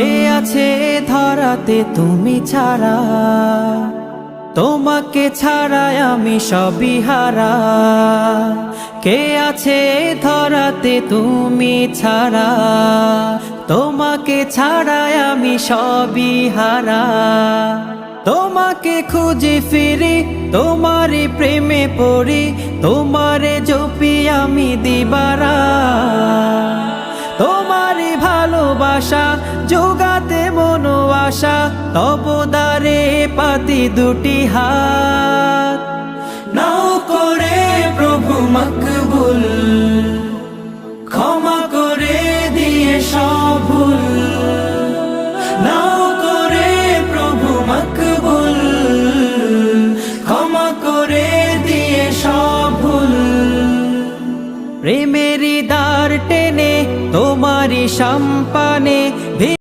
কে আছে ধরাতে তুমি ছাড়া, তোমাকে ছাড়াই আমি সবই হারা। কে আছে ধরাতে তুমি ছাড়া, তোমাকে ছাড়াই আমি সবই হারা। তোমাকে খুঁজে ফিরি, তোমারই প্রেমে পড়ি, তোমারে জপি আমি দিবারা। তোমারই ভালোবাসা যোগাতে মনো আশা, তব দ্বারে পাতি দুটি হাত। নাও করে প্রভু মকবুল, ক্ষমা করে দিয়ে সব ভুল। নাও করে প্রভু মকবুল, ক্ষমা করে দিয়ে সব ভুল। প্রেমেরই দ্বার টেনে তোমারই সম্পানে